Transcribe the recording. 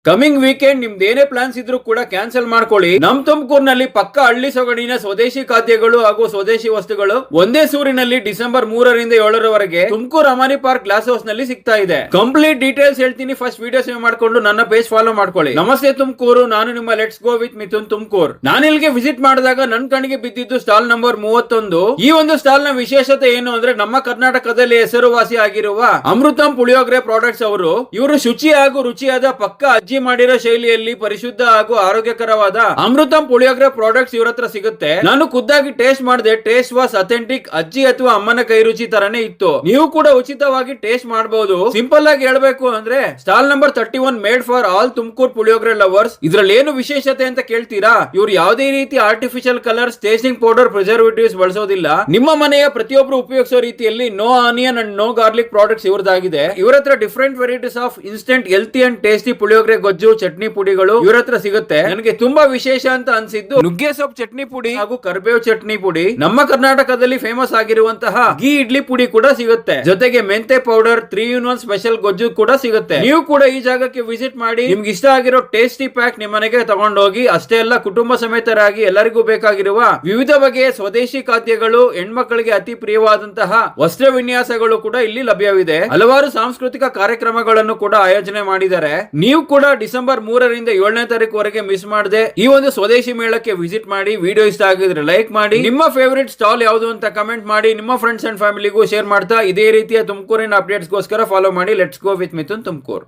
Coming weekend ನಿಮ್ದು ಏನೇ plants ಇದ್ರೂ ಕೂಡ ಕ್ಯಾನ್ಸಲ್ ಮಾಡ್ಕೊಳ್ಳಿ. ನಮ್ ತುಮಕೂರಿನಲ್ಲಿ ಪಕ್ಕ ಹಳ್ಳಿ ಸೊಗಡಿನ ಸ್ವದೇಶಿ ಖಾದ್ಯಗಳು ಹಾಗೂ ಸ್ವದೇಶಿ ವಸ್ತುಗಳು ಒಂದೇ ಸೂರಿನಲ್ಲಿ ಡಿಸೆಂಬರ್ 3ರಿಂದ 7ರವರೆಗೆ Tumakuru Amani park glass house ನಲ್ಲಿ ಸಿಗ್ತಾ ಇದೆ. ಕಂಪ್ಲೀಟ್ ಡೀಟೇಲ್ಸ್ ಹೇಳ್ತೀನಿ. ಫಸ್ಟ್ ವಿಡಿಯೋ ಸೇವ್ ಮಾಡ್ಕೊಂಡು ನನ್ನ ಪೇಜ್ ಫಾಲೋ ಮಾಡ್ಕೊಳ್ಳಿ. ನಮಸ್ತೆ ತುಮಕೂರು, ನಾನು ನಿಮ್ಮ let's go with Mithun Tumakuru. ನಾನು ಇಲ್ಲಿಗೆ ವಿಸಿಟ್ ಮಾಡಿದಾಗ ನನ್ ಕಣ್ಣಿಗೆ ಬಿದ್ದಿದ್ದು ಸ್ಟಾಲ್ ನಂಬರ್ 31. ಈ ಒಂದು ಸ್ಟಾಲ್ ನ ವಿಶೇಷತೆ ಏನು ಅಂದ್ರೆ ನಮ್ಮ ಕರ್ನಾಟಕದಲ್ಲಿ ಹೆಸರುವಾಸಿ ಆಗಿರುವ ಅಮೃತಂ ಪುಳಿಯೋಗರೆ ಪ್ರಾಡಕ್ಟ್ಸ್ ಅವರು. ಇವರು ಶುಚಿ ಹಾಗೂ ರುಚಿಯಾದ ಪಕ್ಕ ಅಜ್ಜಿ ಮಾಡಿರೋ ಶೈಲಿಯಲ್ಲಿ ಪರಿಶುದ್ಧ ಹಾಗೂ ಆರೋಗ್ಯಕರವಾದ ಅಮೃತಂ ಪುಳಿಯೋಗರೆ ಪ್ರಾಡಕ್ಟ್ಸ್ ಇವ್ರ ಹತ್ರ ಸಿಗುತ್ತೆ. ನಾನು ಖುದ್ದಾಗಿ ಟೇಸ್ಟ್ ಮಾಡಿದೆ. Taste was authentic. ಅಜ್ಜಿ ಅಥವಾ ಅಮ್ಮನ ಕೈ ರುಚಿ ತರನೇ ಇತ್ತು. ನೀವು ಕೂಡ ಉಚಿತವಾಗಿ ಟೇಸ್ಟ್ ಮಾಡಬಹುದು. ಸಿಂಪಲ್ ಆಗಿ ಹೇಳ್ಬೇಕು ಅಂದ್ರೆ stall number 31 made for all Tumakuru puliyogare lovers. ಇದ್ರಲ್ಲಿ ಏನು ವಿಶೇಷತೆ ಅಂತ ಕೇಳ್ತೀರಾ? ಇವ್ರು ಯಾವುದೇ ರೀತಿ ಆರ್ಟಿಫಿಷಿಯಲ್ ಕಲರ್, ಸ್ಟೇಜಿಂಗ್ ಪೌಡರ್, ಪ್ರಿಸರ್ವೇಟಿವ್ಸ್ ಬಳಸೋದಿಲ್ಲ. ನಿಮ್ಮ ಮನೆಯ ಪ್ರತಿಯೊಬ್ಬರು ಉಪಯೋಗಿಸೋ ರೀತಿಯಲ್ಲಿ no onion and no garlic products ಇವ್ರದಾಗಿದೆ. ಇವ್ರ ಹತ್ರ different varieties of instant healthy and tasty puliyogare ಗೊಜ್ಜು, ಚಟ್ನಿ ಪುಡಿಗಳು ಇವ್ರ ಹತ್ರ ಸಿಗುತ್ತೆ. ನನಗೆ ತುಂಬಾ ವಿಶೇಷ ಅಂತ ಅನ್ಸಿದ್ದು ನುಗ್ಗೆ ಸೊಪ್ಪು ಚಟ್ನಿ ಪುಡಿ ಹಾಗೂ ಕರ್ಬೇವು ಚಟ್ನಿ ಪುಡಿ. ನಮ್ಮ ಕರ್ನಾಟಕದಲ್ಲಿ ಫೇಮಸ್ ಆಗಿರುವಂತಹ ಘೀ ಇಡ್ಲಿ ಪುಡಿ ಕೂಡ ಸಿಗುತ್ತೆ. ಜೊತೆಗೆ ಮೆಂತೆ ಪೌಡರ್, 3-in-1 ಸ್ಪೆಷಲ್ ಗೊಜ್ಜು ಕೂಡ ಸಿಗುತ್ತೆ. ನೀವು ಕೂಡ ಈ ಜಾಗಕ್ಕೆ ವಿಸಿಟ್ ಮಾಡಿ ನಿಮ್ಗೆ ಇಷ್ಟ ಆಗಿರೋ ಟೇಸ್ಟಿ ಪ್ಯಾಕ್ ನಿಮ್ಮ ಮನೆಗೆ ತಗೊಂಡೋಗಿ. ಅಷ್ಟೇ ಅಲ್ಲ, ಕುಟುಂಬ ಸಮೇತರಾಗಿ ಎಲ್ಲರಿಗೂ ಬೇಕಾಗಿರುವ ವಿವಿಧ ಬಗೆಯ ಸ್ವದೇಶಿ ಖಾದ್ಯಗಳು, ಹೆಣ್ಮಕ್ಕಳಿಗೆ ಅತಿ ಪ್ರಿಯವಾದಂತಹ ವಸ್ತ್ರ ವಿನ್ಯಾಸಗಳು ಕೂಡ ಇಲ್ಲಿ ಲಭ್ಯವಿದೆ. ಹಲವಾರು ಸಾಂಸ್ಕೃತಿಕ ಕಾರ್ಯಕ್ರಮಗಳನ್ನು ಕೂಡ ಆಯೋಜನೆ ಮಾಡಿದ್ದಾರೆ. ನೀವು ಕೂಡ ಡಿಸೆಂಬರ್ 3ರಿಂದ 7ನೇ ತಾರೀಕುವರೆಗೆ ಮಿಸ್ ಮಾಡದೆ ಈ ಒಂದು ಸ್ವದೇಶಿ ಮೇಳಕ್ಕೆ ವಿಸಿಟ್ ಮಾಡಿ. ವಿಡಿಯೋ ಇಷ್ಟ ಆಗಿದ್ರೆ ಲೈಕ್ ಮಾಡಿ. ನಿಮ್ಮ ಫೇವರಿಟ್ ಸ್ಟಾಲ್ ಯಾವುದು ಅಂತ ಕಮೆಂಟ್ ಮಾಡಿ. ನಿಮ್ಮ ಫ್ರೆಂಡ್ಸ್ ಅಂಡ್ ಫ್ಯಾಮಿಲಿಗೂ ಶೇರ್ ಮಾಡ್ತಾ ಇದೇ ರೀತಿಯ ತುಮಕೂರಿನ ಅಪ್ಡೇಟ್ಸ್ ಗೋಸ್ಕರ ಫಾಲೋ ಮಾಡಿ let's go with Mithun Tumakuru.